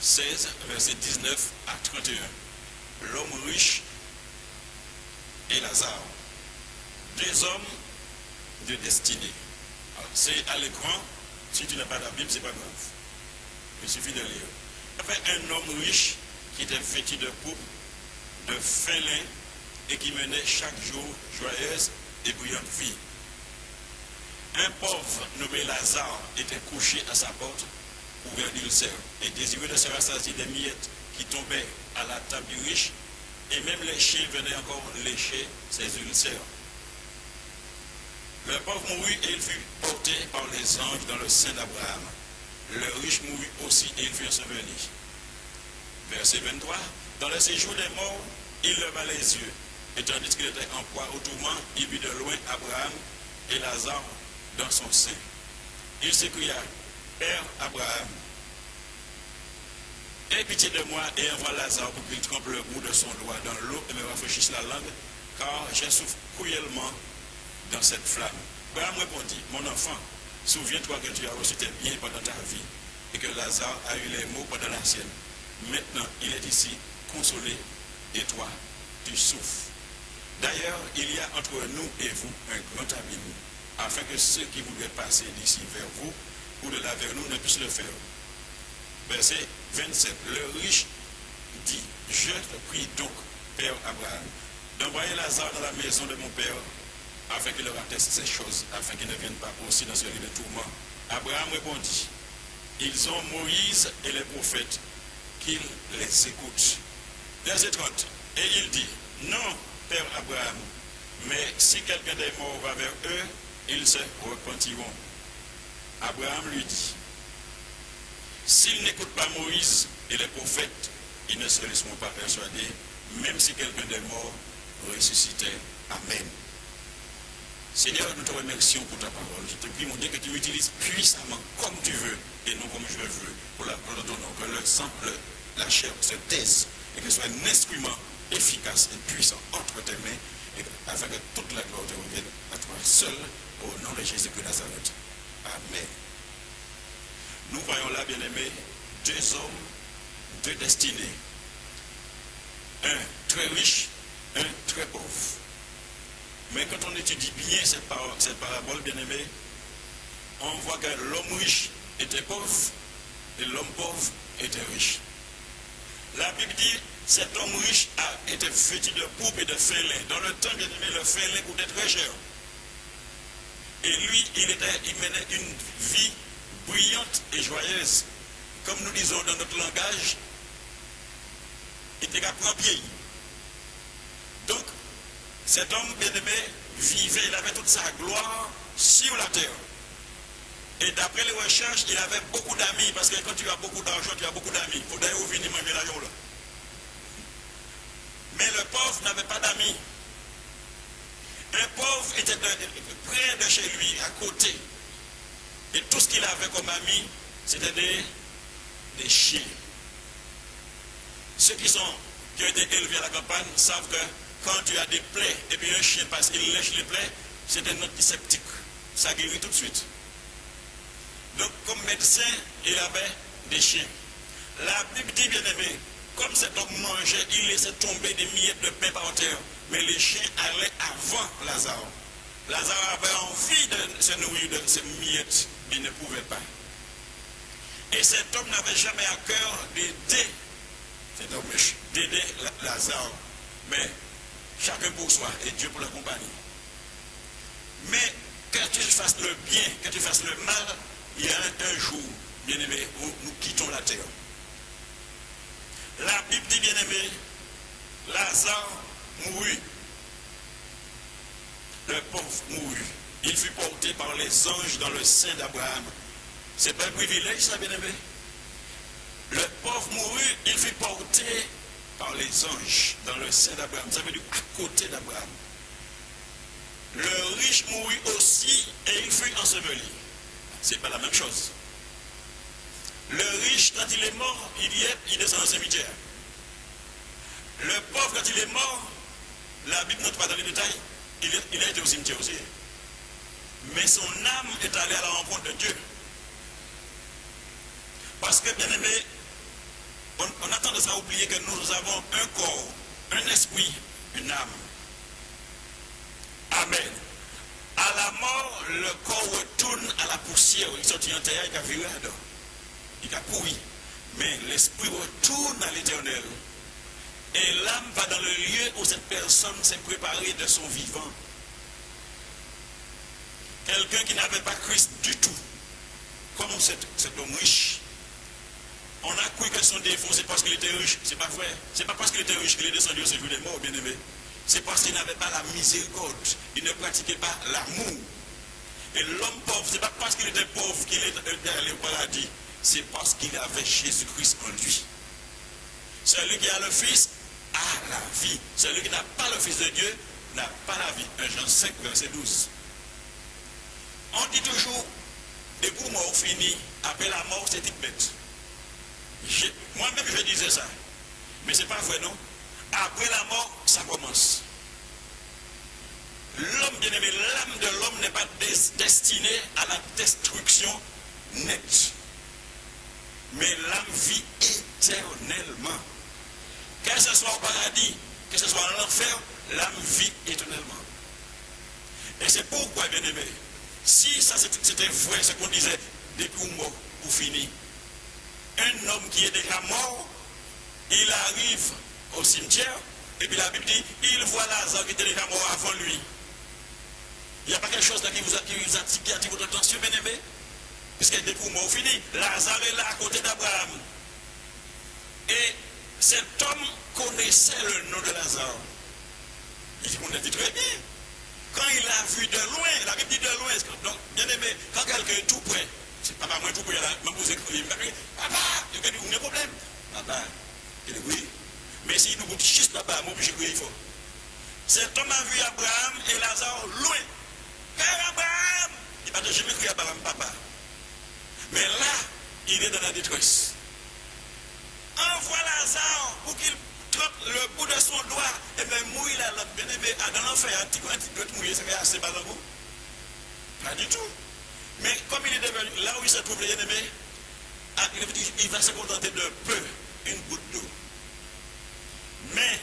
16, versets 19 à 31. L'homme riche et Lazare. Deux hommes de destinée. C'est à l'écran. Si tu n'as pas la Bible, c'est pas grave. Il suffit de lire. Il y avait un homme riche qui était vêtu de pourpre, de fin lin, et qui menait chaque jour joyeuse et brillante vie. Un pauvre nommé Lazare était couché à sa porte, ouvert d'ulcère, et désireux de se rassasier des miettes qui tombaient à la table du riche, et même les chiens venaient encore lécher ses ulcères. Le pauvre mourut et il fut porté par les anges dans le sein d'Abraham. Le riche mourut aussi et il fut enseveli. Verset 23. Dans le séjour des morts, il leva les yeux, et tandis qu'il était en proie au tourment, il vit de loin Abraham et Lazare dans son sein. Il s'écria, Père Abraham, aie pitié de moi et envoie Lazare pour qu'il trempe le bout de son doigt dans l'eau et me rafraîchisse la langue, car j'ai souffert cruellement dans cette flamme. Abraham répondit, mon enfant, souviens-toi que tu as reçu tes biens pendant ta vie et que Lazare a eu les maux pendant la sienne. Maintenant, il est ici, consolé, et toi, tu souffres. D'ailleurs, il y a entre nous et vous un grand abîme, afin que ceux qui voudraient passer d'ici vers vous ou de là vers nous ne puissent le faire. Verset 27. Le riche dit, je te prie donc, Père Abraham, d'envoyer Lazare dans la maison de mon père, afin qu'il leur atteste ces choses, afin qu'ils ne viennent pas aussi dans ce lit de tourment. Abraham répondit, ils ont Moïse et les prophètes, qu'ils les écoutent. Verset 30. Et il dit, non, Père Abraham, mais si quelqu'un des morts va vers eux, ils se repentiront. Abraham lui dit, s'ils n'écoutent pas Moïse et les prophètes, ils ne se laisseront pas persuader, même si quelqu'un des morts ressuscitait. Amen. Seigneur, nous te remercions pour ta parole. Je te prie, mon Dieu, que tu l'utilises puissamment, comme tu veux, et non comme je veux, pour la gloire de ton nom. Que le sang, la chair se taise, et que ce soit un instrument efficace et puissant entre tes mains, et afin que toute la gloire te revienne à toi seul, au nom de Jésus de Nazareth. Amen. Nous voyons là, bien-aimés, deux hommes, deux destinées. Un très riche, un très pauvre. Mais quand on étudie bien cette parabole, bien-aimé, on voit que l'homme riche était pauvre et l'homme pauvre était riche. La Bible dit, cet homme riche a été vêtu de pourpre et de fin lin. Dans le temps, bien-aimé, le fin lin coûtait très cher. Et lui, il menait une vie brillante et joyeuse. Comme nous disons dans notre langage, il était qu'à prendre pied. Donc, cet homme bien-aimé vivait, il avait toute sa gloire sur la terre. Et d'après les recherches, il avait beaucoup d'amis, parce que quand tu as beaucoup d'argent, tu as beaucoup d'amis. Il faut d'ailleurs venir manger l'argent là. Mais le pauvre n'avait pas d'amis. Un pauvre était près de chez lui, à côté. Et tout ce qu'il avait comme ami, c'était des chiens. Ceux qui ont été élevés à la campagne savent que quand tu as des plaies, et puis un chien passe, il lèche les plaies, c'est un antiseptique. Ça guérit tout de suite. Donc, comme médecin, il avait des chiens. La Bible dit, bien aimé, comme cet homme mangeait, il laissait tomber des miettes de pain par terre. Mais les chiens allaient avant Lazare. Lazare avait envie de se nourrir de ces miettes, mais il ne pouvait pas. Et cet homme n'avait jamais à cœur d'aider cet homme, d'aider Lazare. Mais chacun pour soi et Dieu pour l'accompagner. Mais que tu fasses le bien, que tu fasses le mal, il y a un jour, bien-aimé, où nous quittons la terre. La Bible dit, bien-aimé, Lazare mourut. Le pauvre mourut. Il fut porté par les anges dans le sein d'Abraham. C'est pas un privilège, ça, bien-aimé. Le pauvre mourut, il fut porté par les anges dans le sein d'Abraham. Ça veut dire à côté d'Abraham. Le riche mourut aussi et il fut enseveli. C'est pas la même chose. Le riche, quand il est mort, il descend dans le cimetière. Le pauvre, quand il est mort, la Bible n'entre pas dans les détails, il a été au cimetière aussi. Mais son âme est allée à la rencontre de Dieu. Parce que, bien aimé, On a tendance à oublier que nous avons un corps, un esprit, une âme. Amen. À la mort, le corps retourne à la poussière. Il sortit en terre, il a viré à dos. Il a pourri. Mais l'esprit retourne à l'éternel. Et l'âme va dans le lieu où cette personne s'est préparée de son vivant. Quelqu'un qui n'avait pas Christ du tout, comme cet homme riche. On a cru que son défaut, c'est parce qu'il était riche. C'est pas vrai. C'est pas parce qu'il était riche qu'il est descendu au séjour des morts, bien aimé. C'est parce qu'il n'avait pas la miséricorde. Il ne pratiquait pas l'amour. Et l'homme pauvre, c'est pas parce qu'il était pauvre qu'il est allé au paradis. C'est parce qu'il avait Jésus-Christ en lui. Celui qui a le Fils a la vie. Celui qui n'a pas le Fils de Dieu n'a pas la vie. 1 Jean 5, verset 12. On dit toujours, des coups morts finis, après la mort, c'est une bête. Moi-même, je disais ça. Mais ce n'est pas vrai, non? Après la mort, ça commence. L'homme, bien aimé, l'âme de l'homme n'est pas destinée à la destruction nette. Mais l'âme vit éternellement. Que ce soit au paradis, que ce soit en l'enfer, l'âme vit éternellement. Et c'est pourquoi, bien aimé, si ça c'était vrai, ce qu'on disait, depuis mort ou fini, un homme qui est déjà mort, il arrive au cimetière, et puis la Bible dit, il voit Lazare qui était déjà mort avant lui. Il n'y a pas quelque chose là qui attire votre attention, bien aimé? Puisque depuis mort fini, Lazare est là à côté d'Abraham. Et cet homme connaissait le nom de Lazare. Il connaissait très bien. Quand il a vu de loin, la Bible dit de loin, donc, bien aimé, quand quelqu'un est tout près, c'est papa, moi tout près, là, même vous écrivez, papa, il y a un problème. Papa, il dit oui. Mais si nous goûtons juste papa, moi, je suis il faut. Cet homme a vu Abraham et Lazare loin. Père Abraham, il va jamais crier Abraham, papa. Mais là, il est dans la détresse. Envoie Lazare pour qu'il trempe le bout de son doigt et bien mouille la lampe. Bien aimé, dans l'enfer, tu dois te mouiller, ça fait assez mal. Pas du tout. Mais comme il est devenu, là où il se trouve, bien aimé, il va se contenter de peu, une goutte d'eau. Mais,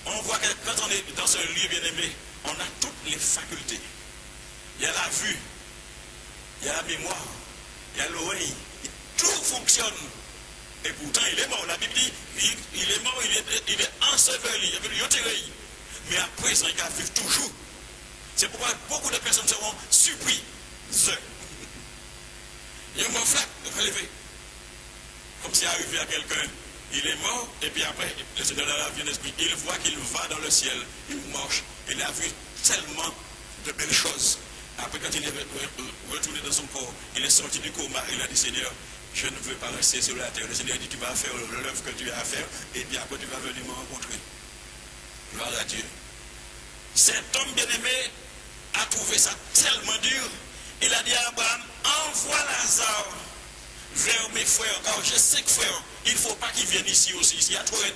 on voit que quand on est dans ce lieu, bien aimé, on a toutes les facultés. Il y a la vue, il y a la mémoire, il y a l'oreille, tout fonctionne. Et pourtant, il est mort. La Bible dit, il est mort, il est enseveli, il est enterré. Mais à présent, il va vivre toujours. C'est pourquoi beaucoup de personnes seront surprises. Il y a un mort flat, il va lever. Comme si arrivé à quelqu'un, il est mort, et puis après, le Seigneur de la vie d'esprit, il voit qu'il va dans le ciel, il marche, il a vu tellement de belles choses. Après, quand il est retourné dans son corps, il est sorti du coma, il a dit, Seigneur, je ne veux pas rester sur la terre. Le Seigneur dit, tu vas faire l'œuvre que tu as à faire, et puis après, tu vas venir me rencontrer. Gloire à Dieu. Cet homme bien-aimé a trouvé ça tellement dur. Il a dit à Abraham, envoie Lazare vers mes frères, car j'ai 5 frères. Il ne faut pas qu'ils viennent ici aussi, il y a trop de...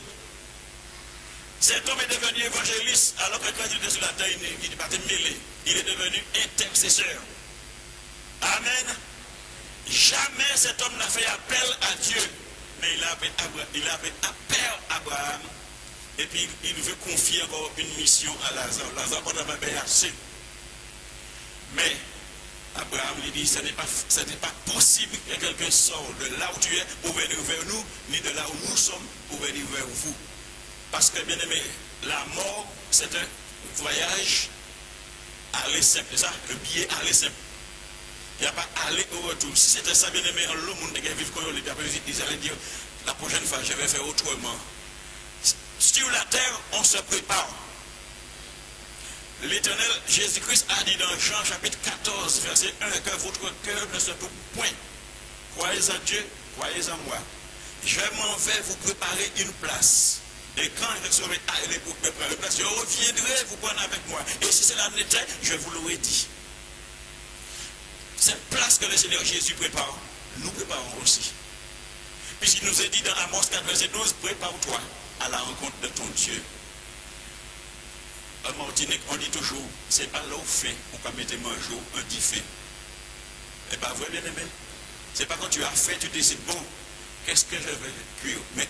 Cet homme est devenu évangéliste, alors que quand il était sur la terre, il n'est pas mêlé. Il est devenu intercesseur. Amen. Jamais cet homme n'a fait appel à Dieu, mais il a appelé Abraham. Et puis il veut confier encore une mission à Lazare. Lazare n'a pas assez. Mais Abraham lui dit, ce n'est pas possible que quelqu'un sorte de là où tu es pour venir vers nous, ni de là où nous sommes pour venir vers vous. Parce que, bien aimé, la mort, c'est un voyage aller simple. C'est ça, le billet aller simple. Il n'y a pas aller au retour. Si c'était ça, bien aimé, le monde qui vivre comme il ils allaient dire, la prochaine fois, je vais faire autrement. Sur la terre, on se prépare. L'Éternel Jésus-Christ a dit dans Jean chapitre 14, verset 1, que votre cœur ne se trouve point. Croyez en Dieu, croyez en moi. Je m'en vais vous préparer une place. Et quand je serai allé pour préparer une place, je reviendrai vous prendre avec moi. Et si cela n'était, je vous l'aurais dit. Cette place que le Seigneur Jésus prépare, nous préparons aussi. Puisqu'il nous est dit dans Amos 4, verset 12, prépare-toi à la rencontre de ton Dieu. En Martinique, on dit toujours, c'est pas là où fait, on peut mettre un jour, un dit fait. C'est pas vrai, bien aimé. C'est pas quand tu as fait, tu dis c'est bon, qu'est-ce que je vais cuire? Mais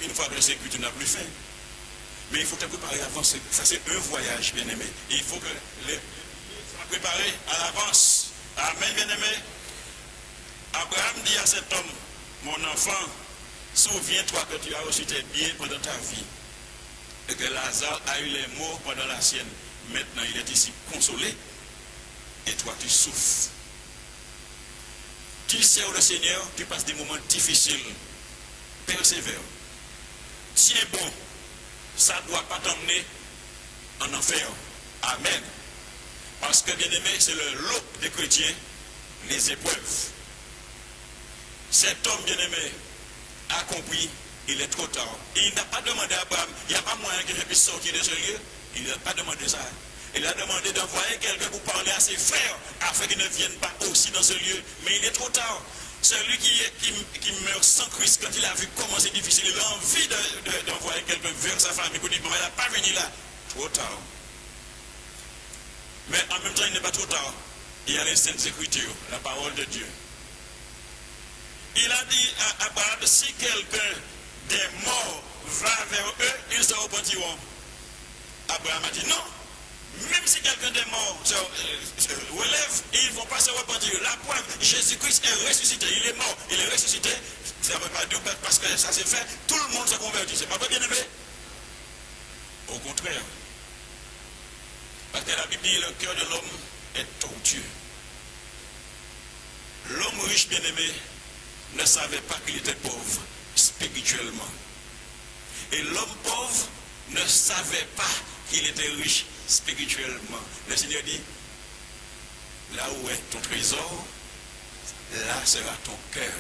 une fois que c'est cuit, tu n'as plus faim. Mais il faut te préparer avant. Ça, c'est un voyage, bien-aimé. Il faut que les soient préparés à l'avance. Amen, bien-aimé. Abraham dit à cet homme, mon enfant, souviens-toi que tu as reçu tes biens pendant ta vie. Et que Lazare a eu les maux pendant la sienne. Maintenant, il est ici consolé. Et toi, tu souffres. Tu sers le Seigneur, tu passes des moments difficiles. Persévère. Tiens bon. Ça ne doit pas t'emmener en enfer. Amen. Parce que, bien aimé, c'est le lot des chrétiens, les épreuves. Cet homme, bien aimé, a compris, il est trop tard. Et il n'a pas demandé à Abraham, il n'y a pas moyen que je puisse sortir de ce lieu. Il n'a pas demandé ça. Il a demandé d'envoyer quelqu'un pour parler à ses frères, afin qu'ils ne viennent pas aussi dans ce lieu. Mais il est trop tard. Celui qui meurt sans Christ, quand il a vu comment c'est difficile, il a envie d'envoyer quelqu'un vers sa famille pour dire, bon, elle n'a pas venu là. Trop tard. Mais en même temps, il n'est pas trop tard. Il y a les Saintes Écritures, la parole de Dieu. Il a dit à Abraham, si quelqu'un des morts va vers eux, ils se repentiront. Abraham a dit non. Même si quelqu'un des morts se relève, ils ne vont pas se repentir. La preuve, Jésus-Christ est ressuscité. Il est mort, il est ressuscité. Ça ne veut pas dire parce que ça s'est fait, tout le monde se convertit. C'est pas vrai, bien aimé? Au contraire. Parce que la Bible dit le cœur de l'homme est tortueux. L'homme riche, bien aimé, ne savait pas qu'il était pauvre spirituellement. Et l'homme pauvre ne savait pas qu'il était riche spirituellement. Le Seigneur dit, là où est ton trésor, là sera ton cœur.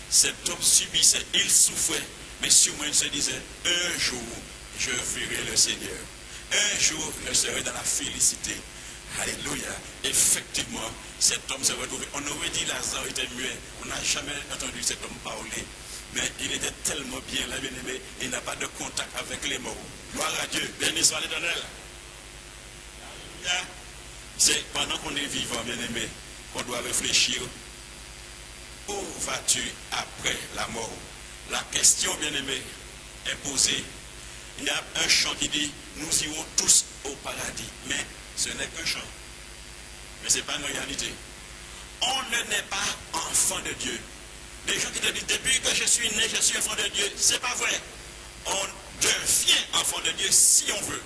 Cet homme subissait, il souffrait, mais sûrement il se disait, un jour, je verrai le Seigneur. Un jour, je serai dans la félicité. Alléluia. Effectivement, cet homme s'est retrouvé. On aurait dit Lazare était muet. On n'a jamais entendu cet homme parler. Mais il était tellement bien là, bien-aimé, il n'a pas de contact avec les morts. Gloire à Dieu. Béni soit l'Éternel. C'est pendant qu'on est vivant, bien-aimé, qu'on doit réfléchir. Où vas-tu après la mort? La question, bien-aimé, est posée. Il y a un chant qui dit, nous irons tous au paradis. Mais ce n'est qu'un chant. Mais ce n'est pas une réalité. On ne naît pas enfant de Dieu. Les gens qui te disent, depuis que je suis né, je suis enfant de Dieu. Ce n'est pas vrai. On devient enfant de Dieu si on veut.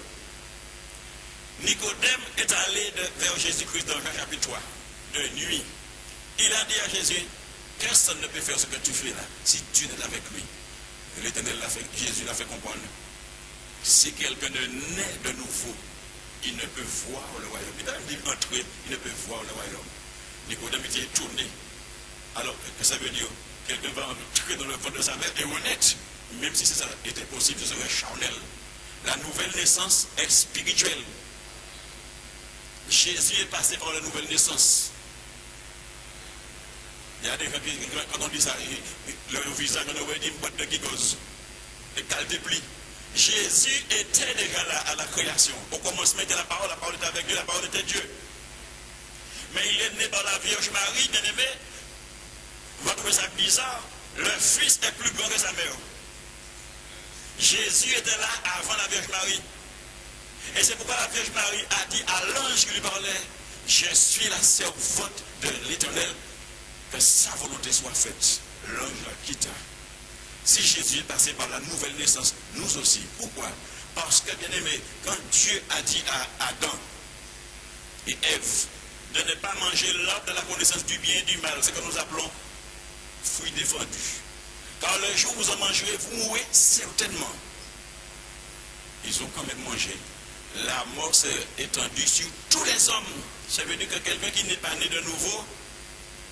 Nicodème est allé vers Jésus-Christ dans Jean chapitre 3, de nuit. Il a dit à Jésus, personne ne peut faire ce que tu fais là, si Dieu n'est avec lui. L'Éternel l'a fait, Jésus l'a fait comprendre. Si quelqu'un ne naît de nouveau, il ne peut voir le royaume. Il a dit entrer, il ne peut voir le royaume. Nicodème était tourné. Alors, que ça veut dire? Quelqu'un va entrer dans le ventre de sa mère et honnête. Même si ça était possible, ce serait charnel. La nouvelle naissance est spirituelle. Jésus est passé par la nouvelle naissance. Il y a des gens qui, quand on dit ça, leur visage, on aurait dit une boîte de giggles. Et qu'elle déplie. Jésus était déjà là à la création. Au commencement était la parole était avec Dieu, la parole était Dieu. Mais il est né par la Vierge Marie, bien-aimé. Vous va trouver ça bizarre. Le Fils est plus grand que sa mère. Jésus était là avant la Vierge Marie. Et c'est pourquoi la Vierge Marie a dit à l'ange qui lui parlait, je suis la servante de l'Éternel, que sa volonté soit faite. L'ange la quitta. Si Jésus est passé par la nouvelle naissance, nous aussi. Pourquoi? Parce que, bien aimé, quand Dieu a dit à Adam et Ève de ne pas manger l'arbre de la connaissance du bien et du mal, ce que nous appelons fruit défendu. Car le jour où vous en mangerez, vous mourrez certainement. Ils ont quand même mangé. La mort s'est étendue sur tous les hommes. Ça veut dire que quelqu'un qui n'est pas né de nouveau,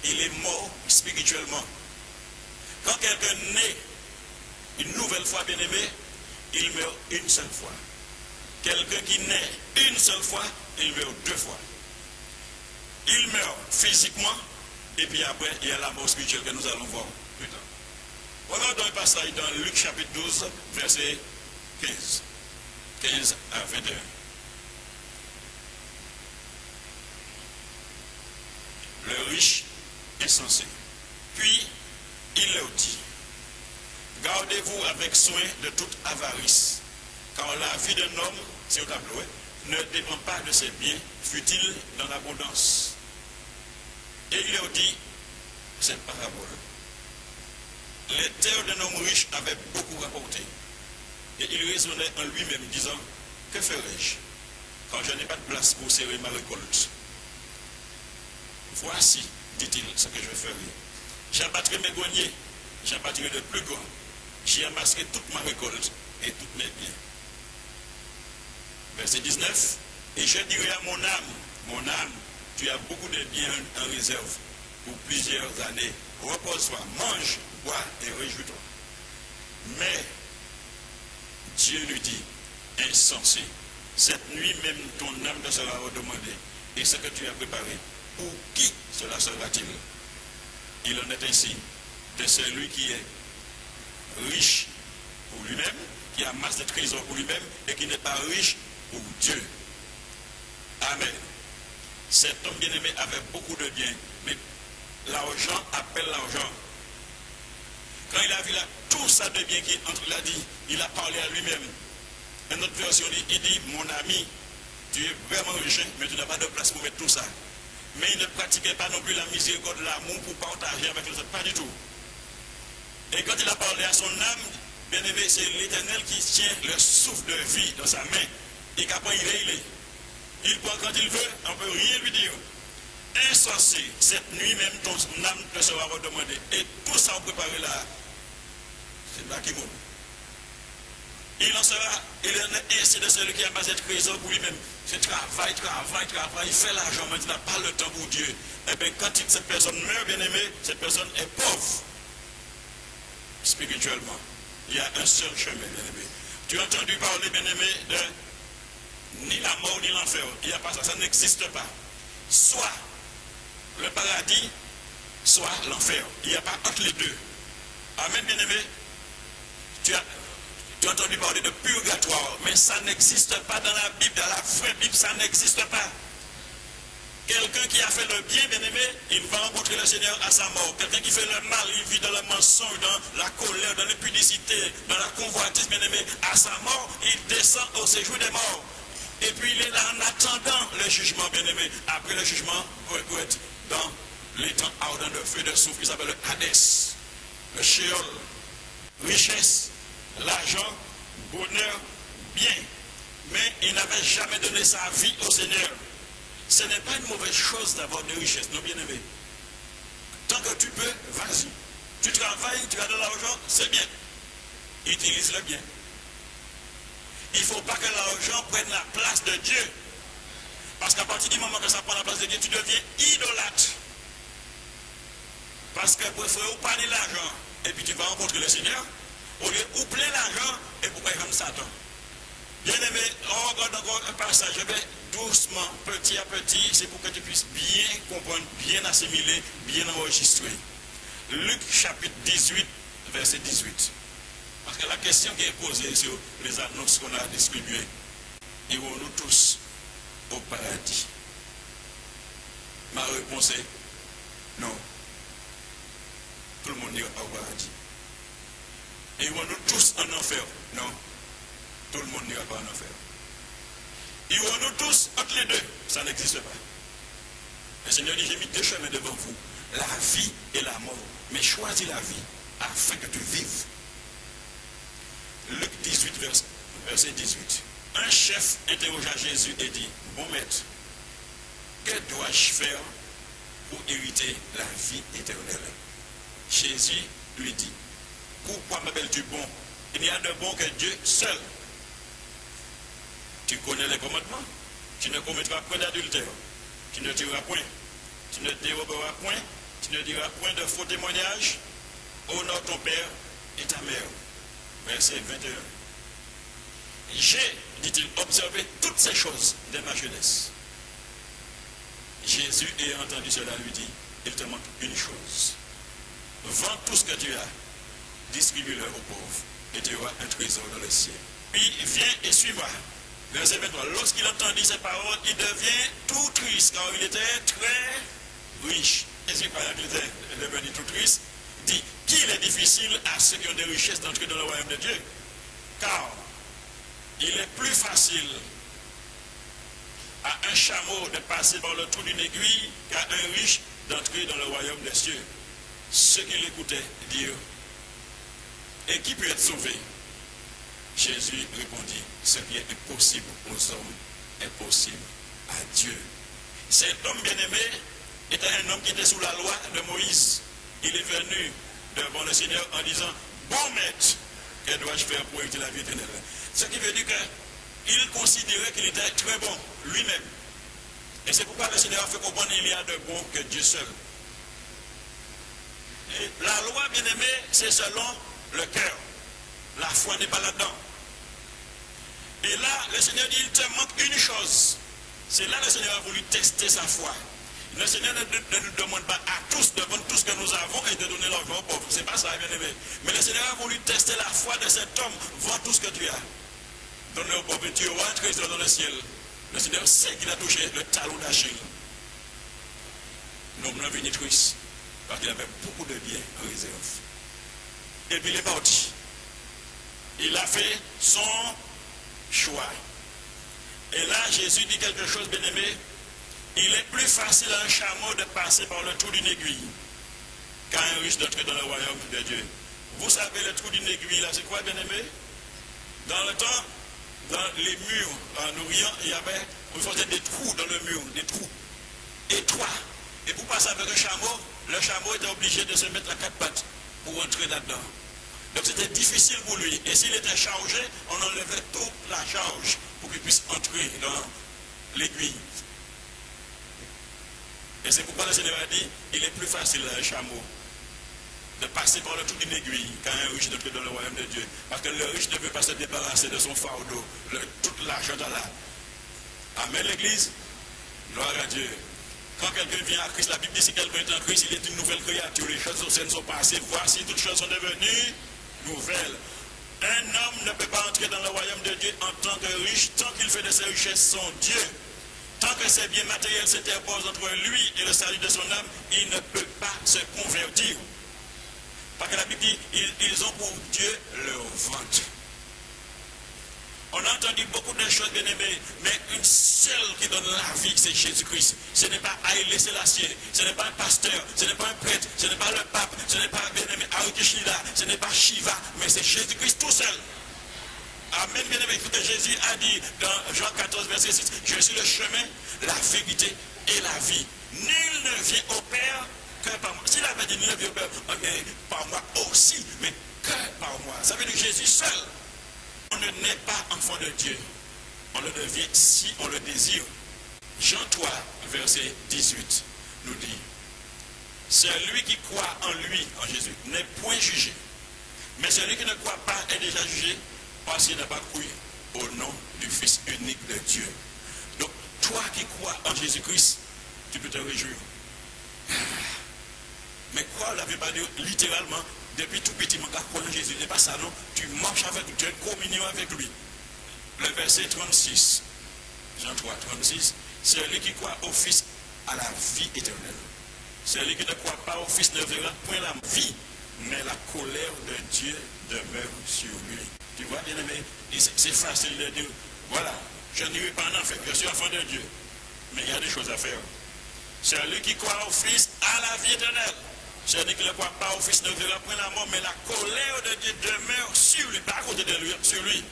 il est mort spirituellement. Quand quelqu'un naît une nouvelle fois, bien aimé, il meurt une seule fois. Quelqu'un qui naît une seule fois, il meurt deux fois. Il meurt physiquement, et puis après, il y a la mort spirituelle que nous allons voir plus tard. Regardons un passage dans Luc chapitre 12, verset 15. 15 à 21. Le riche est censé. Puis, il leur dit, Gardez-vous avec soin de toute avarice, car la vie d'un homme, c'est au tableau, ne dépend pas de ses biens futiles dans l'abondance. Et il leur dit cette parabole. Les terres d'un homme riche avaient beaucoup rapporté. Et il raisonnait en lui-même, disant, que ferai-je, quand je n'ai pas de place pour serrer ma récolte? Voici, dit-il, ce que je ferai. J'abattrai mes greniers, j'abattrai de plus grands, j'y amasserai toute ma récolte et tous mes biens. Verset 19, et je dirai à mon âme, tu as beaucoup de biens en réserve pour plusieurs années. Repose-toi, mange, bois et réjouis-toi. Mais Dieu lui dit, insensé, cette nuit même ton âme te sera redemandée. Et ce que tu as préparé, pour qui cela sera-t-il? Il en est ainsi de celui qui est riche pour lui-même, qui amasse des trésors pour lui-même et qui n'est pas riche pour Dieu. Amen. Cet homme bien-aimé avait beaucoup de biens, mais l'argent appelle l'argent. Quand il a vu là, tout ça de biens qui entre, il a dit, il a parlé à lui-même. Une autre version dit, il dit, mon ami, tu es vraiment riche, mais tu n'as pas de place pour mettre tout ça. Mais il ne pratiquait pas non plus la miséricorde, l'amour pour partager avec les autres, pas du tout. Et quand il a parlé à son âme, bien aimé, c'est l'Éternel qui tient le souffle de vie dans sa main. Et qu'après il prend quand il veut, on ne peut rien lui dire. Insensé, cette nuit même ton âme te sera redemandée. Et tout ça on préparé là, c'est là qui monte. Il en est ainsi de celui qui a basé de trésor pour lui-même. C'est travail, il fait l'argent, mais il n'a pas le temps pour Dieu. Et bien quand cette personne meurt, bien aimé, cette personne est pauvre. Spirituellement. Il y a un seul chemin, bien aimé. Tu as entendu parler, bien aimé, de ni la mort ni l'enfer. Il n'y a pas ça, ça n'existe pas. Soit le paradis, soit l'enfer. Il n'y a pas entre les deux. Amen, bien aimé. Tu as entendu parler de purgatoire, mais ça n'existe pas dans la Bible, dans la vraie Bible, ça n'existe pas. Quelqu'un qui a fait le bien, bien aimé, il va rencontrer le Seigneur à sa mort. Quelqu'un qui fait le mal, il vit dans le mensonge, dans la colère, dans l'impudicité, dans la convoitise, bien aimé. À sa mort, il descend au séjour des morts. Et puis il est là en attendant le jugement, bien aimé. Après le jugement, pour être dans les temps ardents de feu de souffle, qui s'appelle le Hadès, le Sheol, richesse, l'argent, bonheur, bien. Mais il n'avait jamais donné sa vie au Seigneur. Ce n'est pas une mauvaise chose d'avoir des richesses, non, bien aimé. Tant que tu peux, vas-y. Tu travailles, tu as de l'argent, c'est bien. Utilise-le bien. Il ne faut pas que l'argent prenne la place de Dieu. Parce qu'à partir du moment que ça prend la place de Dieu, tu deviens idolâtre. Parce que pour faire oupaner l'argent, et puis tu vas rencontrer le Seigneur, au lieu de ouper l'argent, et pourquoi il comme Satan. Bien aimé, on regarde encore un passage, je vais doucement, petit à petit, c'est pour que tu puisses bien comprendre, bien assimiler, bien enregistrer. Luc chapitre 18, verset 18. Parce que la question qui est posée sur les annonces qu'on a distribuées, irons-nous tous au paradis? Ma réponse est non. Tout le monde n'ira pas au paradis. Irons-nous tous en enfer? Non. Tout le monde n'ira pas en enfer. Irons-nous tous entre les deux? Ça n'existe pas. Le Seigneur dit, j'ai mis deux chemins devant vous, la vie et la mort. Mais choisis la vie afin que tu vives. Luc 18, verset 18. Un chef interrogea Jésus et dit, bon maître, que dois-je faire pour hériter la vie éternelle? Jésus lui dit, pourquoi m'appelles-tu bon? Il n'y a de bon que Dieu seul. Tu connais les commandements. Tu ne commettras point d'adultère. Tu ne tueras point. Tu ne déroberas point. Tu ne diras point de faux témoignages. Honore ton père et ta mère. Verset 21. J'ai, dit-il, observé toutes ces choses de ma jeunesse. Jésus, ayant entendu cela, lui dit, il te manque une chose. Vends tout ce que tu as, distribue-le aux pauvres, et tu auras un trésor dans le ciel. Puis viens et suis-moi. Verset 23. Lorsqu'il entendit ces paroles, il devient tout triste, car il était très riche. Et c'est pas qu'il était devenu tout triste. Il dit, qu'il est difficile à ceux qui ont des richesses d'entrer dans le royaume de Dieu. Car il est plus facile à un chameau de passer par le trou d'une aiguille qu'à un riche d'entrer dans le royaume des cieux. Ceux qui l'écoutaient dirent, et qui peut être sauvé? Jésus répondit, ce qui est impossible aux hommes est possible à Dieu. Cet homme bien-aimé était un homme qui était sous la loi de Moïse. Il est venu devant le Seigneur en disant, bon maître, que dois-je faire pour hériter la vie éternelle? Ce qui veut dire qu'il considérait qu'il était très bon lui-même. Et c'est pourquoi le Seigneur a fait comprendre qu'il y a de bon que Dieu seul. Et la loi, bien-aimé, c'est selon le cœur. La foi n'est pas là-dedans. Et là, le Seigneur dit, il te manque une chose. C'est là que le Seigneur a voulu tester sa foi. Le Seigneur ne nous demande pas à tous de prendre tout ce que nous avons et de donner l'argent aux pauvres. C'est pas ça, bien aimé. Mais le Seigneur a voulu tester la foi de cet homme. Vends tout ce que tu as. Donne-le aux pauvres et tu auras un trésor dans le ciel. Le Seigneur sait qu'il a touché le talon d'Achille. L'homme n'a venu triste parce qu'il avait beaucoup de biens en réserve. Et puis il est parti. Il a fait son choix. Et là, Jésus dit quelque chose, bien aimé. Il est plus facile à un chameau de passer par le trou d'une aiguille qu'à un riche d'entrer dans le royaume de Dieu. Vous savez, le trou d'une aiguille, là, c'est quoi, bien aimé? Dans le temps, dans les murs en Orient, on faisait des trous dans le mur, des trous étroits. Et pour passer avec le chameau était obligé de se mettre à quatre pattes pour entrer là-dedans. Donc c'était difficile pour lui. Et s'il était chargé, on enlevait toute la charge pour qu'il puisse entrer dans l'aiguille. Et c'est pourquoi le Seigneur a dit, il est plus facile à un chameau de passer par le trou d'une aiguille qu'à un riche d'entrer dans le royaume de Dieu. Parce que le riche ne veut pas se débarrasser de son fardeau, toute l'argent là. Amen l'église. Gloire à Dieu. Quand quelqu'un vient à Christ, la Bible dit si quelqu'un est en Christ, il est une nouvelle créature. Les choses anciennes sont passées. Voici, toutes choses sont devenues nouvelles. Un homme ne peut pas entrer dans le royaume de Dieu en tant que riche, tant qu'il fait de ses richesses son Dieu. Tant que ses biens matériels s'interposent entre lui et le salut de son âme, il ne peut pas se convertir. Parce que la Bible dit, ils ont pour Dieu leur ventre. On a entendu beaucoup de choses, bien aimées, mais une seule qui donne la vie, c'est Jésus-Christ. Ce n'est pas Haïlé Sélassié, ce n'est pas un pasteur, ce n'est pas un prêtre, ce n'est pas le pape, ce n'est pas, bien aimé, Arikishida, ce n'est pas Shiva, mais c'est Jésus-Christ tout seul. Amen, bien aimé. Écoutez, Jésus a dit dans Jean 14, verset 6, je suis le chemin, la vérité et la vie. Nul ne vient au Père que par moi. S'il avait dit nul ne vient au Père, par moi aussi, mais que par moi. Ça veut dire Jésus seul. On ne naît pas enfant de Dieu. On le devient si on le désire. Jean 3, verset 18, nous dit, celui qui croit en lui, en Jésus, n'est point jugé. Mais celui qui ne croit pas est déjà jugé parce qu'il n'a pas cru au nom du Fils unique de Dieu. Donc, toi qui crois en Jésus-Christ, tu peux te réjouir. Mais quoi, on ne l'avait pas dit littéralement, depuis tout petit, mon gars, croire en Jésus, n'est pas ça, non? Tu marches avec lui, tu as une communion avec lui. Le verset 36, Jean 3, 36, celui qui croit au Fils a la vie éternelle. Celui qui ne croit pas au Fils ne verra point la vie, mais la colère de Dieu demeure sur lui. Tu vois, bien aimé, c'est facile de dire, voilà, je n'irai pas en enfer, je suis enfant de Dieu. Mais il y a des choses à faire. Celui qui croit au Fils a la vie éternelle. Celui qui ne croit pas au Fils ne verra point la mort, mais la colère de Dieu demeure sur lui, pas à côté de lui, sur lui.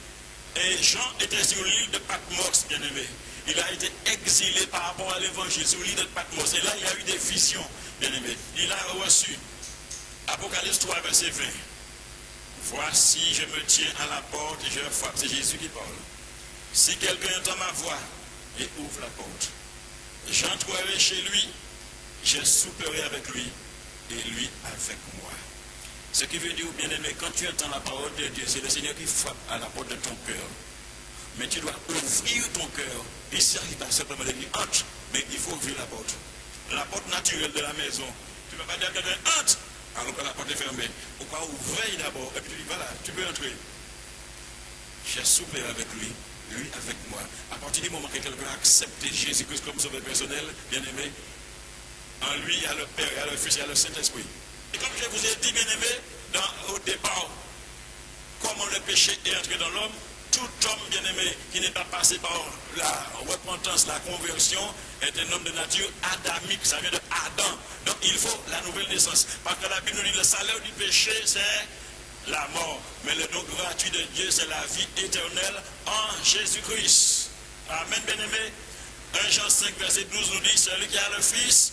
Et Jean était sur l'île de Patmos, bien aimé. Il a été exilé par rapport à l'évangile sur l'île de Patmos. Et là, il a eu des visions, bien aimé. Il a reçu Apocalypse 3, verset 20. Voici, je me tiens à la porte et je frappe. C'est Jésus qui parle. Si quelqu'un entend ma voix et ouvre la porte, j'entrerai chez lui, je souperai avec lui et lui avec moi. Ce qui veut dire, bien aimé, quand tu entends la parole de Dieu, c'est le Seigneur qui frappe à la porte de ton cœur. Mais tu dois ouvrir ton cœur. Il ne s'agit pas simplement de dire entre, mais il faut ouvrir la porte. La porte naturelle de la maison. Tu ne peux pas dire à quelqu'un entre, alors que la porte est fermée. Pourquoi ouvrir d'abord, et puis tu dis voilà, tu peux entrer. J'ai soupé avec lui, lui avec moi. À partir du moment que quelqu'un a accepté Jésus-Christ comme sauveur personnel, bien aimé, en lui il y a le Père, il y a le Fils, il y a le Saint-Esprit. Et comme je vous ai dit, bien aimé, au départ, comment le péché est entré dans l'homme, tout homme bien-aimé qui n'est pas passé par la repentance, la conversion, est un homme de nature adamique, ça vient de Adam. Donc il faut la nouvelle naissance. Parce que la Bible nous dit le salaire du péché, c'est la mort. Mais le don gratuit de Dieu, c'est la vie éternelle en Jésus-Christ. Amen, bien-aimé. 1 Jean 5, verset 12 nous dit, celui qui a le Fils,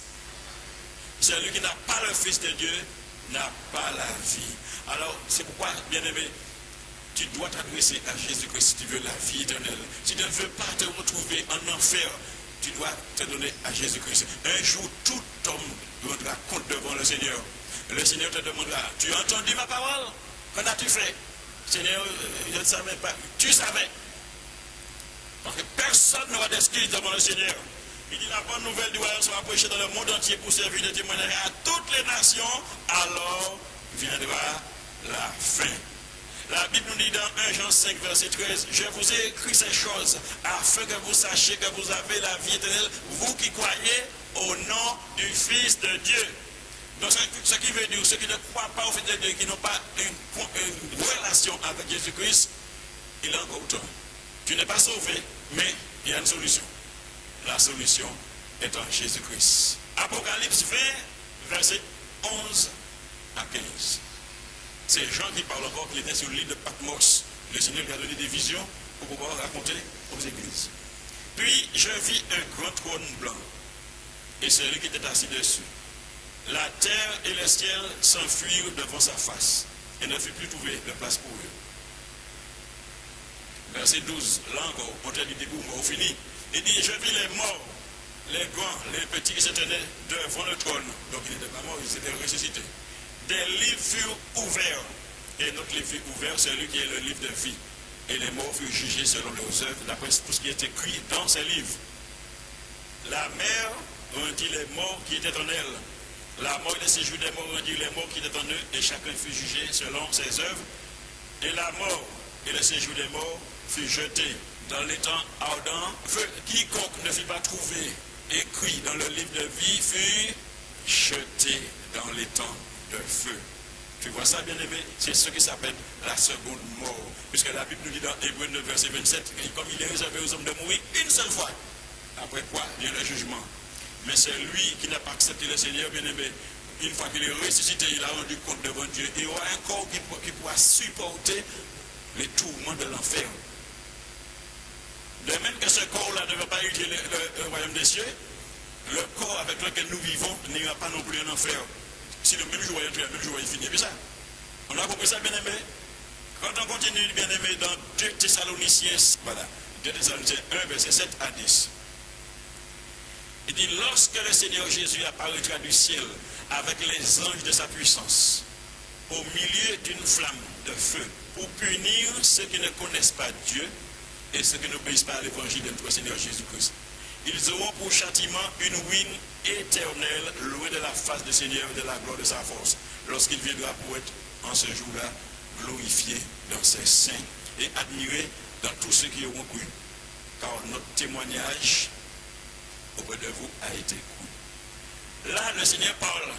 celui qui n'a pas le Fils de Dieu, n'a pas la vie. Alors, c'est pourquoi, bien-aimé, tu dois t'adresser à Jésus-Christ si tu veux la vie éternelle. Si tu ne veux pas te retrouver en enfer, tu dois te donner à Jésus-Christ. Un jour, tout homme rendra compte devant le Seigneur. Le Seigneur te demandera, tu as entendu ma parole? Qu'en as-tu fait? Seigneur, je ne savais pas. Tu savais. Parce que personne n'aura d'excuse devant le Seigneur. Il dit la bonne nouvelle du royaume sera prêchée dans le monde entier pour servir de témoignage à toutes les nations. Alors viendra la fin. La Bible nous dit dans 1 Jean 5, verset 13, je vous ai écrit ces choses afin que vous sachiez que vous avez la vie éternelle, vous qui croyez au nom du Fils de Dieu. Donc ce qui veut dire, ceux qui ne croient pas au Fils de Dieu, qui n'ont pas une relation avec Jésus-Christ, il est encore temps. Tu n'es pas sauvé, mais il y a une solution. La solution est en Jésus-Christ. Apocalypse 20, verset 11 à 15. C'est Jean qui parle encore qu'il était sur l'île de Patmos. Le Seigneur lui a donné des visions pour pouvoir raconter aux églises. Puis je vis un grand trône blanc et celui qui était assis dessus. La terre et le ciel s'enfuirent devant sa face et ne fut plus trouvé de place pour eux. Verset 12, là encore, on t'a dit des bouts, on finit. Il dit, je vis les morts, les grands, les petits qui se tenaient devant le trône. Donc ils n'étaient pas morts, ils étaient ressuscités. Des livres furent ouverts. Et notre livre fut ouvert, celui qui est le livre de vie. Et les morts furent jugés selon leurs œuvres, d'après tout ce qui est écrit dans ces livres. La mer rendit les morts qui étaient en elle. La mort et le séjour des morts rendit les morts qui étaient en eux, et chacun fut jugé selon ses œuvres. Et la mort et le séjour des morts fut jeté dans l'étang ardent. Quiconque ne fut pas trouvé écrit dans le livre de vie fut jeté dans l'étang de feu. Tu vois ça, bien-aimé? C'est ce qui s'appelle la seconde mort. Puisque la Bible nous dit dans Hébreux 9, verset 27, comme il est réservé aux hommes de mourir une seule fois, après quoi vient le jugement. Mais c'est lui qui n'a pas accepté le Seigneur, bien-aimé. Une fois qu'il est ressuscité, il a rendu compte devant Dieu. Il aura un corps qui pourra supporter les tourments de l'enfer. De même que ce corps-là ne va pas hériter le royaume des cieux, le corps avec lequel nous vivons n'ira pas non plus en enfer. Si le même jour est entré, le même jour il finit. Ça. On a compris ça, bien-aimé? Quand on continue, bien-aimé, dans 2 Thessaloniciens, voilà, 2 Thessaloniciens 1, verset 7 à 10. Il dit, lorsque le Seigneur Jésus apparaîtra du ciel avec les anges de sa puissance, au milieu d'une flamme de feu, pour punir ceux qui ne connaissent pas Dieu et ceux qui n'obéissent pas à l'évangile de notre Seigneur Jésus-Christ. Ils auront pour châtiment une ruine éternelle, loin de la face du Seigneur et de la gloire de sa force, lorsqu'il viendra pour être en ce jour-là glorifié dans ses saints et admiré dans tous ceux qui auront cru. Car notre témoignage auprès de vous a été cru. Là, le Seigneur parle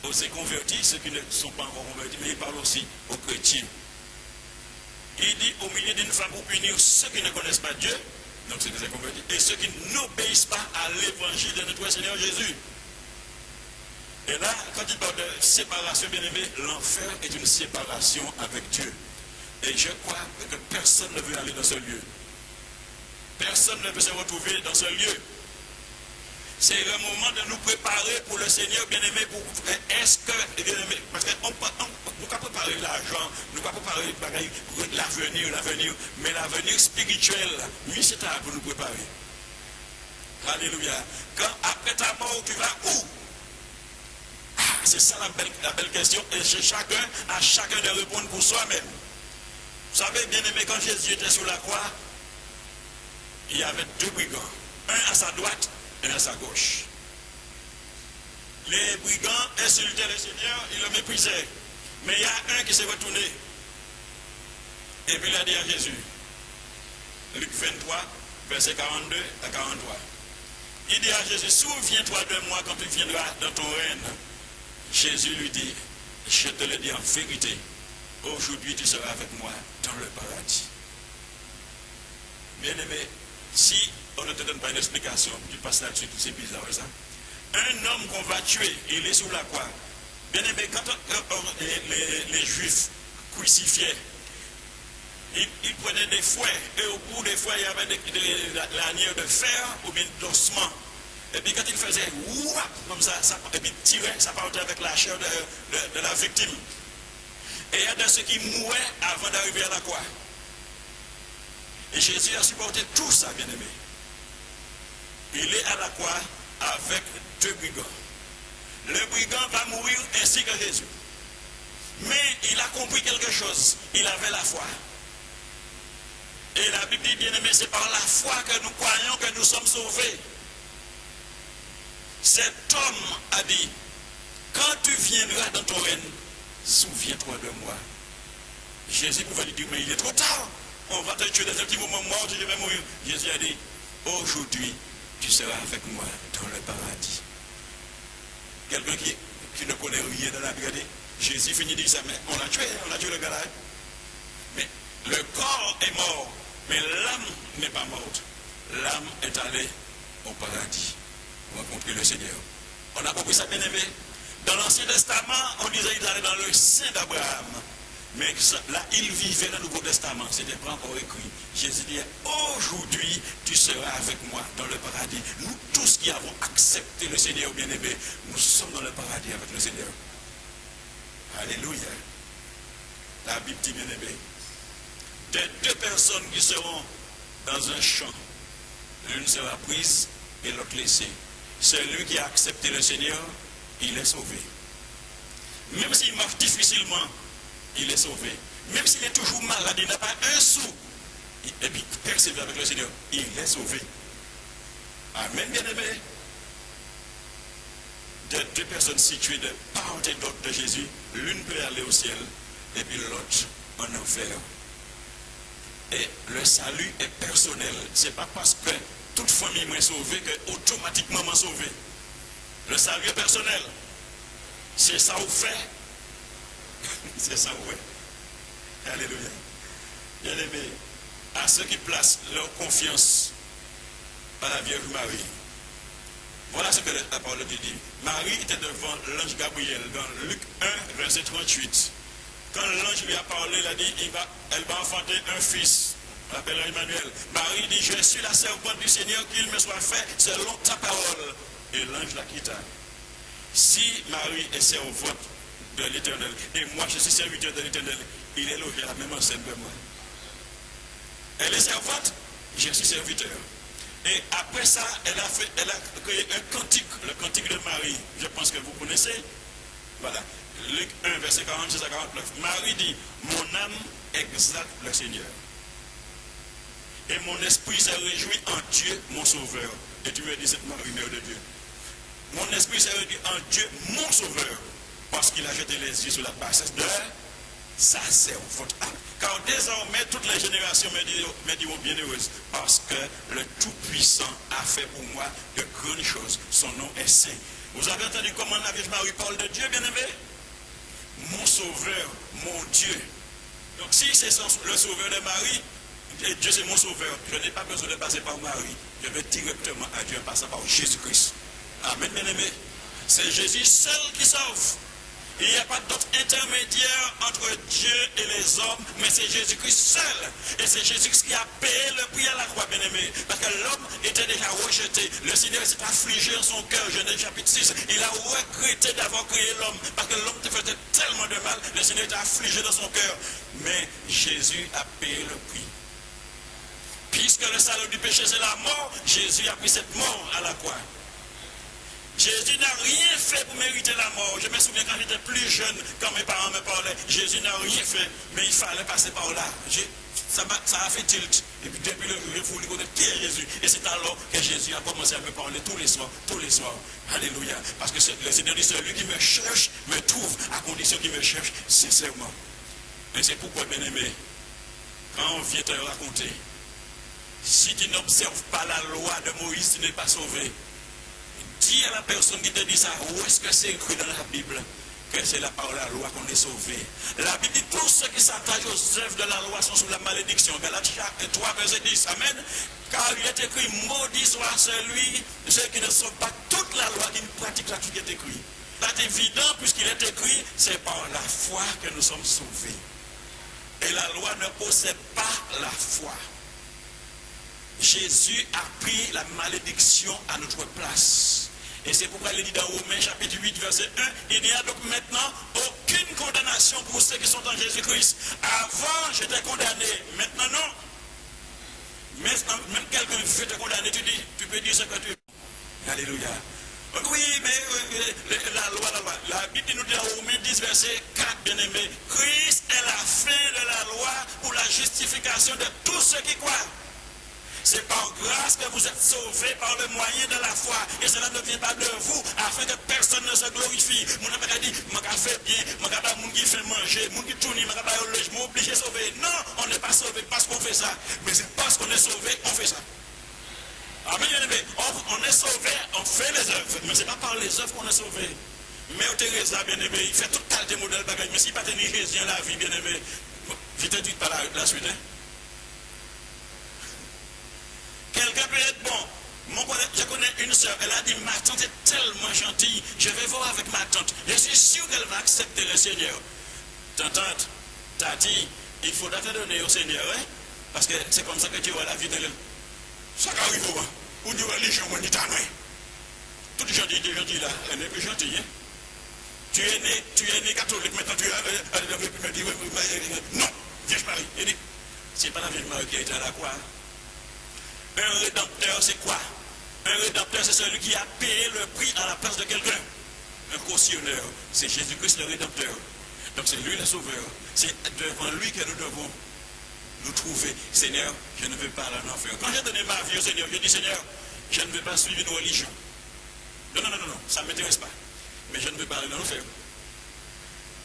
aux inconvertis, ceux qui ne sont pas encore convertis, mais il parle aussi aux chrétiens. Il dit au milieu d'une flamme pour punir ceux qui ne connaissent pas Dieu, donc c'est des inconvertis, et ceux qui n'obéissent pas à l'évangile de notre Seigneur Jésus. Et là, quand il parle de séparation, bien aimé, l'enfer est une séparation avec Dieu. Et je crois que personne ne veut aller dans ce lieu. Personne ne veut se retrouver dans ce lieu. C'est le moment de nous préparer pour le Seigneur, bien-aimé. Est-ce que, bien-aimé, parce qu'on ne peut pas préparer l'argent, nous ne pouvons pas préparer l'avenir, mais l'avenir spirituel, oui, c'est à pour nous préparer. Alléluia. Quand après ta mort, tu vas où? C'est ça la belle question. Et c'est à chacun de répondre pour soi-même. Vous savez, bien-aimé, quand Jésus était sur la croix, il y avait 2 brigands. Un à sa droite, à sa gauche. Les brigands insultaient le Seigneur, ils le méprisaient. Mais il y a un qui s'est retourné. Et puis il a dit à Jésus, Luc 23, verset 42 à 43. Il dit à Jésus, souviens-toi de moi quand tu viendras dans ton règne. Jésus lui dit, je te le dis en vérité, aujourd'hui tu seras avec moi dans le paradis. Bien-aimé, si on ne te donne pas une explication, tu passes là-dessus, c'est bizarre ça. Un homme qu'on va tuer, il est sous la croix. Bien-aimé, quand les Juifs crucifiaient, ils prenaient des fouets, et au bout des fouets, il y avait des lanières de fer ou bien d'ossement. Et puis quand il faisait wouap, comme ça, et puis tirait, ça partait avec la chair de la victime. Et il y a de ceux qui mouraient avant d'arriver à la croix. Et Jésus a supporté tout ça, bien-aimé. Il est à la croix avec deux brigands. Le brigand va mourir ainsi que Jésus. Mais il a compris quelque chose. Il avait la foi. Et la Bible dit, bien-aimé, c'est par la foi que nous croyons que nous sommes sauvés. Cet homme a dit, quand tu viendras dans ton règne, souviens-toi de moi. Jésus pouvait lui dire, mais il est trop tard. On va te tuer dans un petit moment mort, tu devais mourir. Jésus a dit, aujourd'hui, tu seras avec moi dans le paradis. Quelqu'un qui ne connaît rien dans la Bible, Jésus finit de dire ça, mais on l'a tué le gars là. Mais le corps est mort, mais l'âme n'est pas morte. L'âme est allée au paradis, rencontrer le Seigneur. On a compris ça, bien aimé. Dans l'Ancien Testament, on disait qu'il allait dans le sein d'Abraham. Mais là, il vivait dans le Nouveau Testament. Ce n'était pas encore écrit. Jésus dit, aujourd'hui, tu seras avec moi dans le paradis. Nous tous qui avons accepté le Seigneur bien-aimé, nous sommes dans le paradis avec le Seigneur. Alléluia. La Bible dit, bien-aimé, des deux personnes qui seront dans un champ, l'une sera prise et l'autre laissée. Celui qui a accepté le Seigneur, il est sauvé. Même s'il marche difficilement, il est sauvé. Même s'il est toujours malade, il n'a pas un sou. Et puis, persévère avec le Seigneur, il est sauvé. Amen, bien-aimé. Deux personnes situées de part et d'autre de Jésus, l'une peut aller au ciel, et puis l'autre en enfer. Et le salut est personnel. Ce n'est pas parce que toute famille m'est sauvée que automatiquement m'est sauvée. Le salut est personnel. C'est ça où fait. C'est ça où est. Alléluia. Bien-aimé, à ceux qui placent leur confiance à la Vierge Marie, voilà ce que la parole de Dieu dit. Marie était devant l'ange Gabriel dans Luc 1, verset 38. Quand l'ange lui a parlé, il a dit, elle va enfanter un fils. On l'appelle Emmanuel. Marie dit, je suis la servante du Seigneur, qu'il me soit fait selon ta parole. Et l'ange la quitta. Si Marie est servante de l'Éternel, et moi je suis serviteur de l'Éternel, il est logé à la même enseigne que moi. Elle est servante, je suis serviteur. Et après ça, elle a créé un cantique, le cantique de Marie. Je pense que vous connaissez. Voilà. Luc 1, verset 46 à 49. Marie dit, mon âme exalte le Seigneur. Et mon esprit se réjouit en Dieu, mon sauveur. Et tu me dis cette Marie, mère de Dieu. Mon esprit se réjouit en Dieu, mon sauveur. Parce qu'il a jeté les yeux sur la bassesse de sa servante. Car désormais, toutes les générations me diront bienheureuses. Parce que le Tout-Puissant a fait pour moi de grandes choses. Son nom est saint. Vous avez entendu comment la Vierge Marie parle de Dieu, bien-aimé? Mon sauveur, mon Dieu. Donc si c'est le sauveur de Marie, et Dieu c'est mon sauveur, je n'ai pas besoin de passer par Marie. Je vais directement à Dieu en passant par Jésus-Christ. Amen, bien-aimé. C'est Jésus seul qui sauve. Il n'y a pas d'autre intermédiaire entre Dieu et les hommes, mais c'est Jésus-Christ seul. Et c'est Jésus-Christ qui a payé le prix à la croix, bien-aimé. Parce que l'homme était déjà rejeté. Le Seigneur s'est affligé en son cœur, Genèse chapitre 6. Il a regretté d'avoir créé l'homme. Parce que l'homme te faisait tellement de mal. Le Seigneur était affligé dans son cœur. Mais Jésus a payé le prix. Puisque le salaire du péché c'est la mort, Jésus a pris cette mort à la croix. Jésus n'a rien fait pour mériter la mort. Je me souviens quand j'étais plus jeune, quand mes parents me parlaient, Jésus n'a rien fait, mais il fallait passer par là. Ça a fait tilt. Et puis depuis le jour, je voulais connaître qui est Jésus. Et c'est alors que Jésus a commencé à me parler tous les soirs. Alléluia. Parce que le Seigneur dit, celui qui me cherche, me trouve, à condition qu'il me cherche sincèrement. Et c'est pourquoi, bien-aimé, quand on vient te raconter, si tu n'observes pas la loi de Moïse, tu n'es pas sauvé. Dis à la personne qui te dit ça, où est-ce que c'est écrit dans la Bible? que c'est par la loi qu'on est sauvé. La Bible dit tous ceux qui s'attachent aux œuvres de la loi sont sous la malédiction. Galatia 3, verset 10. Amen. Car il est écrit, maudit soit celui, ceux qui ne sont pas toute la loi, qui ne pratiquent pas tout ce qui est écrit. C'est évident, puisqu'il est écrit, c'est par la foi que nous sommes sauvés. Et la loi ne possède pas la foi. Jésus a pris la malédiction à notre place. Et c'est pourquoi il dit dans Romains chapitre 8, verset 1, il n'y a donc maintenant aucune condamnation pour ceux qui sont en Jésus-Christ. Avant, j'étais condamné. Maintenant, non. Maintenant, même quelqu'un veut te condamner, tu peux dire ce que tu veux. Alléluia. Oui, mais la loi. La Bible nous dit dans Romains 10, verset 4, bien aimé. Christ est la fin de la loi pour la justification de tous ceux qui croient. C'est par grâce que vous êtes sauvés par le moyen de la foi. Et cela ne vient pas de vous, afin que personne ne se glorifie. Mon n'a pas dit, mon a fait bien, mon n'a pas qui fait manger, mon qui tourne, mon n'a pas le logement obligé de sauver. Non, on n'est pas sauvé parce qu'on fait ça. Mais c'est parce qu'on est sauvé, on fait ça. Amen, bien aimé. On est sauvé, on fait les œuvres. Mais ce n'est pas par les œuvres qu'on est sauvé. Mais au Teresa, bien aimé, il fait tout qualité modèle bagage. Mais s'il n'a pas tenu Jésus dans la vie, bien aimé, je te dis pas la suite, hein. Quelqu'un peut être bon. Je connais une soeur, elle a dit, ma tante est tellement gentille, je vais voir avec ma tante. Je suis sûr qu'elle va accepter le Seigneur. Ta tante t'a dit, il faudra te donner au Seigneur, hein? Parce que c'est comme ça que tu vois la vie de l'homme. Ça arrive, hein? Ou du religion, on est à nous. Tout est gentil là, elle n'est plus gentille, hein? Tu es né catholique, maintenant tu es. Non, Vierge Marie. Il dit, c'est pas la Vierge Marie qui a été à la croix. Un rédempteur, c'est quoi? Un rédempteur, c'est celui qui a payé le prix à la place de quelqu'un. Un cautionneur, c'est Jésus-Christ le rédempteur. Donc c'est lui le sauveur. C'est devant lui que nous devons nous trouver. Seigneur, je ne veux pas aller en enfer. Quand j'ai donné ma vie au Seigneur, je dis, Seigneur, je ne veux pas suivre une religion. Non, ça ne m'intéresse pas. Mais je ne veux pas aller en enfer.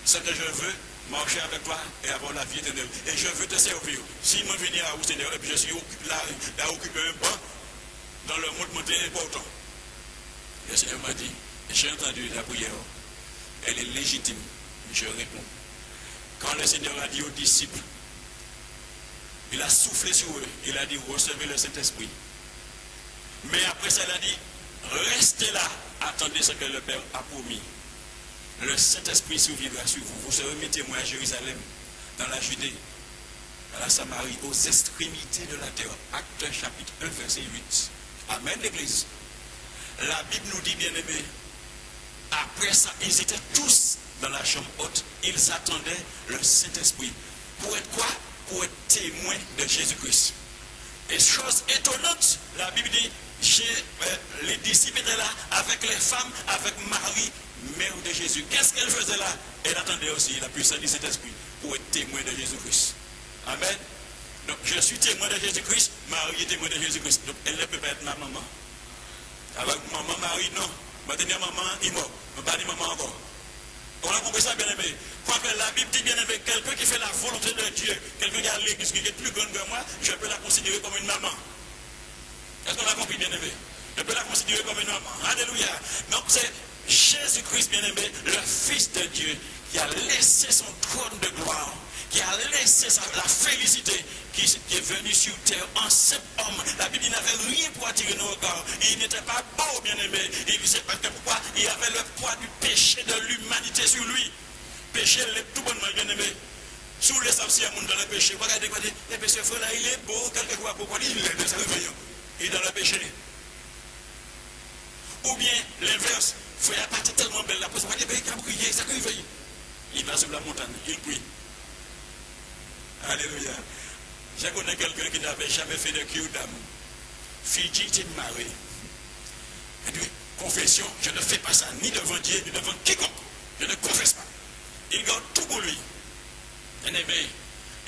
Ce que je veux, marcher avec toi et avoir la vie éternelle. Et je veux te servir. Si je viens à vous, Seigneur, et puis je suis là à occuper un banc, dans le monde monté important. Le Seigneur m'a dit, j'ai entendu la prière, elle est légitime. Je réponds. Quand le Seigneur a dit aux disciples, il a soufflé sur eux, il a dit, recevez le Saint-Esprit. Mais après ça, il a dit, restez là, attendez ce que le Père a promis. Le Saint-Esprit survivra sur vous. Vous serez mes témoins à Jérusalem, dans la Judée, à la Samarie, aux extrémités de la terre. Actes chapitre 1, verset 8. Amen, l'Église. La Bible nous dit, bien aimé, après ça, ils étaient tous dans la chambre haute. Ils attendaient le Saint-Esprit. Pour être quoi? Pour être témoins de Jésus-Christ. Et chose étonnante, la Bible dit, les disciples étaient là avec les femmes, avec Marie, mère de Jésus. Qu'est-ce qu'elle faisait là? Elle attendait aussi la puissance du Saint-Esprit pour être témoin de Jésus-Christ. Amen. Donc je suis témoin de Jésus-Christ, Marie est témoin de Jésus-Christ. Donc elle ne peut pas être ma maman. Avec maman Marie, non. Maintenant maman est mort. Je ne pas dire maman encore. On a compris ça, bien aimé. Quoique la Bible dit, bien aimé, quelqu'un qui fait la volonté de Dieu, quelqu'un qui a l'église, qui est plus grande que moi, je peux la considérer comme une maman. Est-ce qu'on a compris, bien aimé? Je peux la considérer comme une maman. Alléluia. Donc c'est Jésus-Christ, bien aimé, le Fils de Dieu, qui a laissé son trône de gloire, qui a laissé la félicité, qui est venu sur terre en simple homme. La Bible n'avait rien pour attirer nos regards. Il n'était pas beau, bien aimé. Il sait pas pourquoi il avait le poids du péché de l'humanité sur lui. Péché, il est tout bonnement, bien aimé. Sous les sables, si il y a un monde dans le péché, regardez quoi dit, le péché frère là, il est beau, quelquefois, pourquoi il est de sa réveillon? Il est dans le péché. Ou bien l'inverse, frère, pas tellement belle, la personne va dire, il a prié, ça réveille. Il va sur la montagne, il prie. Alléluia. Je connais quelqu'un qui n'avait jamais fait de cure d'âme. Fidji, tu es marié. Il dit, confession, je ne fais pas ça, ni devant Dieu, ni devant quiconque. Je ne confesse pas. Il garde tout pour lui. Bien aimé,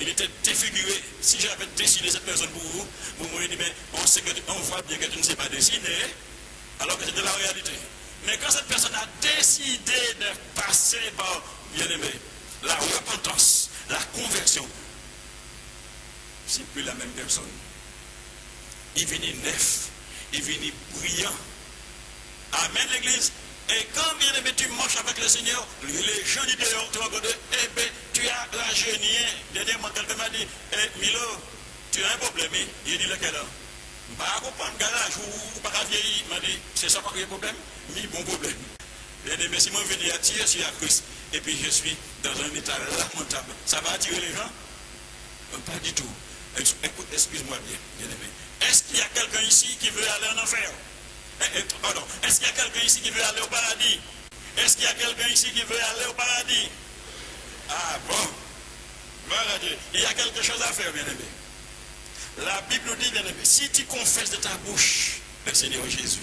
il était défiguré. Si j'avais dessiné cette personne pour vous, vous m'auriez dit, mais on voit bien que tu ne sais pas dessiner, alors que c'était la réalité. Mais quand cette personne a décidé de passer par, bien aimé, la repentance, la conversion, c'est plus la même personne. Il venait neuf, il venait brillant. Amen, l'Église. Et quand bien aimé tu marches avec le Seigneur, les gens du dehors, tu vas regarder, eh bien, tu as la génie. Dernièrement, quelqu'un m'a dit, Milo, tu as un problème. Il dit lequel? Bah, comprendre garage ou pas vieillir. Il m'a dit, c'est ça pas qu'il y a problème? Mais bon problème. Bien aimé, si moi je viens attirer sur la Christ, et puis je suis dans un état lamentable, ça va attirer les gens? Pas du tout. Écoute, excuse-moi bien, bien aimé. Est-ce qu'il y a quelqu'un ici qui veut aller en enfer? Pardon. Est-ce qu'il y a quelqu'un ici qui veut aller au paradis? Est-ce qu'il y a quelqu'un ici qui veut aller au paradis? Ah bon. Voilà Dieu. Il y a quelque chose à faire, bien aimé. La Bible nous dit, bien aimé, si tu confesses de ta bouche le Seigneur Jésus,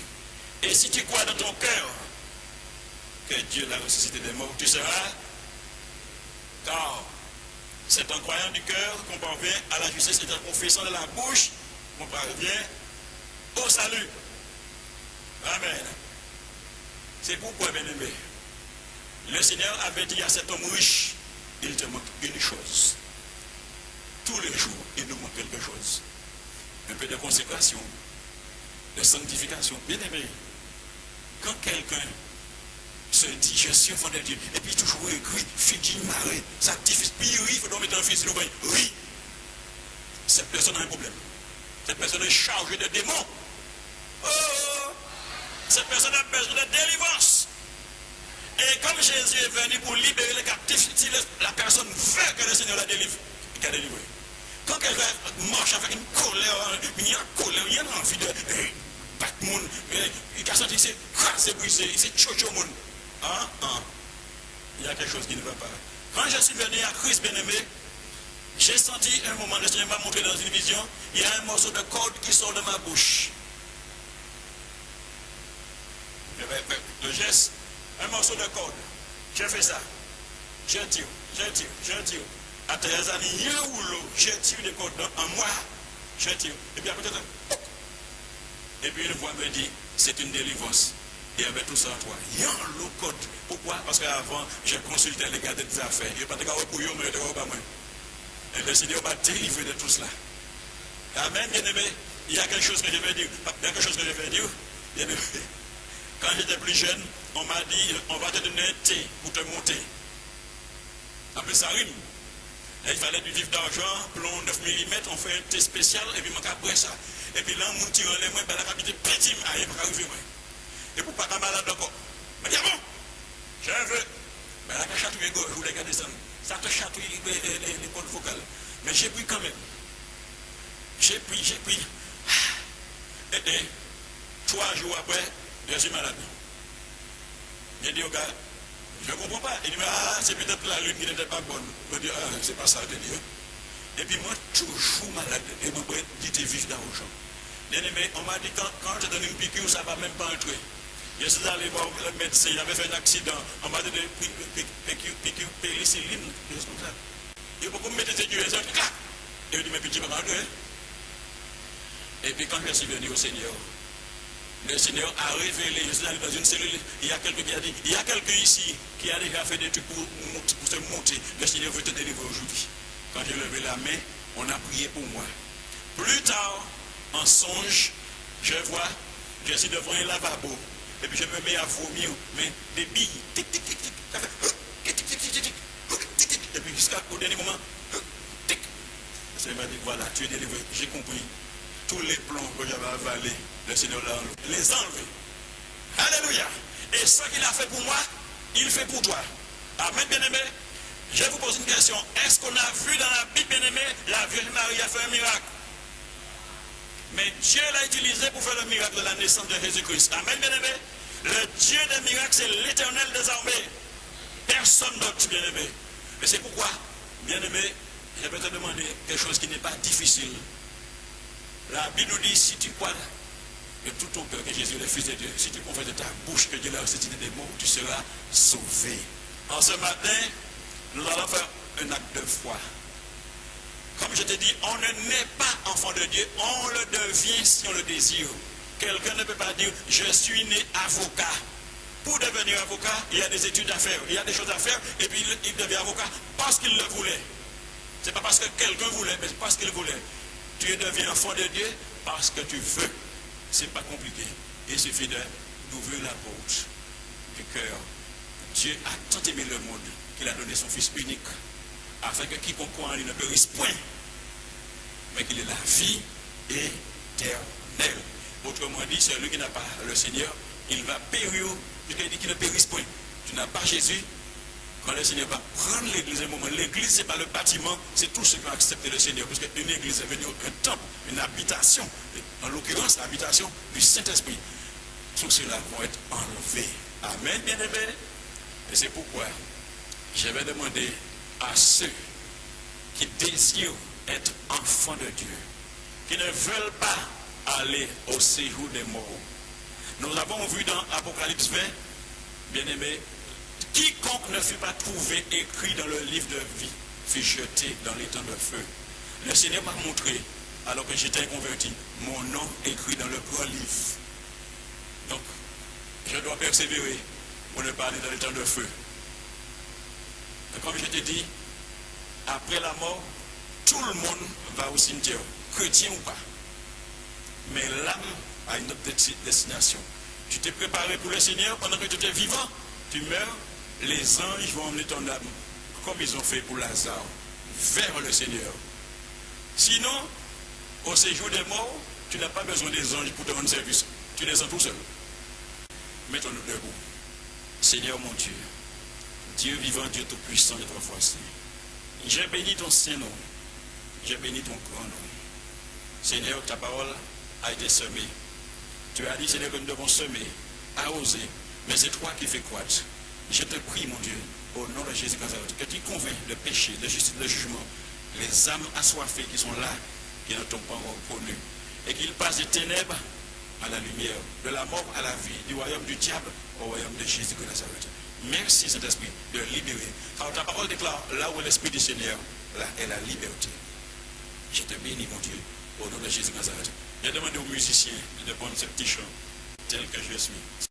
et si tu crois dans ton cœur que Dieu l'a ressuscité des morts, tu seras. Car c'est en croyant du cœur qu'on parvient à la justice et en confessant de la bouche qu'on parvient au salut. Amen. C'est pourquoi, bien aimé, le Seigneur avait dit à cet homme riche, il te manque une chose. Tous les jours, il nous manque quelque chose. Un peu de consécration, de sanctification. Bien aimé, quand quelqu'un se dit, je suis enfant de Dieu, et puis toujours écrit, fini, maré, sanctifie, puis il faut donc mettre un fils de oui. Cette personne a un problème. Cette personne est chargée de démons. Oh! Cette personne a besoin de délivrance. Et comme Jésus est venu pour libérer les captifs, si la personne veut que le Seigneur la délivre, il va délivrer. Quand quelqu'un marche avec une colère, il y a envie de battre le monde, il a senti c'est crasé, brisé, c'est chocho monde. Il y a quelque chose qui ne va pas. Quand je suis venu à Christ bien-aimé, j'ai senti un moment, le Seigneur m'a montré dans une vision, il y a un morceau de corde qui sort de ma bouche. Le geste, un morceau de corde. J'ai fait ça. Je tire. À 13 années, il y a un rouleau. Je tire des cordes en moi. Je tire. Et puis après, et puis une voix me dit, c'est une délivrance. Il y avait tout ça en toi. Il y a un lot code. Pourquoi? Parce qu'avant, j'ai consulté les gars des affaires. Il n'y a pas de gars pour eux, mais pas moi. Et le Seigneur m'a délivré de tout cela. Amen, bien-aimé. Il y a quelque chose que je vais dire. Bien-aimé. Quand j'étais plus jeune, on m'a dit, on va te donner un thé pour te monter. Après ça rime. Et il fallait du vif d'argent, plomb 9 mm, on fait un thé spécial, et puis on après ça. Et puis là, on tire les mains, la capitale petit, il m'a arrivé. Et pour pas qu'un malade encore. Je me dis, ah bon, j'ai un vœu. Mais là, je chatouille gauche, je voulais garder ça. Ça te chatouille les cordes vocales. Mais j'ai pris quand même. J'ai pris. Et 3 jours après, je suis malade. J'ai dit au gars, je ne comprends pas. Il dit, c'est peut-être la lune qui n'était pas bonne. Je dis, c'est pas ça, de Dieu. Et puis moi, toujours malade. Et mon père dit, t'es vif d'argent. Bien aimé, on m'a dit, quand je donne une piqûre, ça ne va même pas entrer. Je suis allé voir le médecin, il avait fait un accident. On m'a donné piqûre pénicilline, quelque chose comme ça. Il faut qu'on me mette ses yeux, et il dit, mais puis tu vas rentrer. Et puis quand je suis venu au Seigneur, le Seigneur a révélé, je suis allé dans une cellule, il y a quelqu'un qui a dit, il y a quelqu'un ici qui a déjà fait des trucs pour se monter. Le Seigneur veut te délivrer aujourd'hui. Quand j'ai levé la main, on a prié pour moi. Plus tard, en songe, je vois, je suis devant un lavabo, et puis je me mets à vomir, mais des billes, tic, tic, tic, tic, et puis jusqu'au dernier moment, tic. Le Seigneur m'a dit, voilà, tu es délivré. J'ai compris. Tous les plombs que j'avais avalés, le Seigneur les a enlevés. Alléluia. Et ce qu'il a fait pour moi, il fait pour toi. Amen, bien-aimé. Je vous pose une question. Est-ce qu'on a vu dans la Bible, bien-aimé, la Vierge Marie a fait un miracle? Mais Dieu l'a utilisé pour faire le miracle de la naissance de Jésus-Christ. Amen, bien-aimé. Le Dieu des miracles, c'est l'Éternel des armées. Personne d'autre, bien-aimé. Mais c'est pourquoi, bien-aimé, je vais te demander quelque chose qui n'est pas difficile. La Bible nous dit, si tu crois de tout ton cœur que Jésus est le Fils de Dieu, si tu confesses de ta bouche que Dieu l'a ressuscité des morts, tu seras sauvé. En ce matin, nous allons faire un acte de foi. Comme je te dis, on ne naît pas enfant de Dieu, on le devient si on le désire. Quelqu'un ne peut pas dire, je suis né avocat. Pour devenir avocat, il y a des études à faire, il y a des choses à faire, et puis il devient avocat parce qu'il le voulait. Ce n'est pas parce que quelqu'un voulait, mais parce qu'il voulait. Tu deviens enfant de Dieu parce que tu veux. Ce n'est pas compliqué. Il suffit d'ouvrir la porte. du cœur. Dieu a tant aimé le monde qu'il a donné son Fils unique, afin que quiconque croit en lui ne périsse point, mais qu'il ait la vie éternelle. Autrement dit, celui qui n'a pas le Seigneur, il va périr, puisqu'il dit qu'il ne périsse point. Tu n'as pas Jésus, quand le Seigneur va prendre l'église, un moment, l'église, ce n'est pas le bâtiment, c'est tous ceux qui ont accepté le Seigneur, parce qu'une église est venue un temple, une habitation, en l'occurrence l'habitation du Saint-Esprit. Tous ceux-là vont être enlevés. Amen, bien-aimés. Et c'est pourquoi je vais demander à ceux qui désirent être enfants de Dieu, qui ne veulent pas aller au séjour des morts. Nous avons vu dans Apocalypse 20, bien-aimés, quiconque ne fut pas trouvé écrit dans le livre de vie fut jeté dans les temps de feu. Le Seigneur m'a montré, alors que j'étais converti, mon nom écrit dans le grand livre. Donc, je dois persévérer pour ne pas aller dans les temps de feu. Et comme je t'ai dit, après la mort, tout le monde va au cimetière, chrétien ou pas. Mais l'âme a une autre destination. Tu t'es préparé pour le Seigneur pendant que tu étais vivant. Tu meurs, les anges vont emmener ton âme, comme ils ont fait pour Lazare, vers le Seigneur. Sinon, au séjour des morts, tu n'as pas besoin des anges pour te rendre service. Tu les sens tout seul. Mettons-nous debout. Seigneur mon Dieu, Dieu vivant, Dieu tout-puissant et trois fois saint, j'ai béni ton Saint-Nom, j'ai béni ton grand nom. Seigneur, ta parole a été semée. Tu as dit, Seigneur, que nous devons semer, arroser, mais c'est toi qui fais croître. Je te prie, mon Dieu, au nom de Jésus Nazareth, que tu convaincs de péché, de justice, de jugement, les âmes assoiffées qui sont là, qui ne t'ont pas encore connu, et qu'ils passent des ténèbres à la lumière, de la mort à la vie, du royaume du diable au royaume de Jésus de Nazareth. Merci, Saint-Esprit, de libérer. Car ta parole déclare, là où est l'Esprit du Seigneur, là est la liberté. Je te bénis, mon Dieu, au nom de Jésus de Nazareth. Je demande aux musiciens de prendre ce petit chant tel que je suis.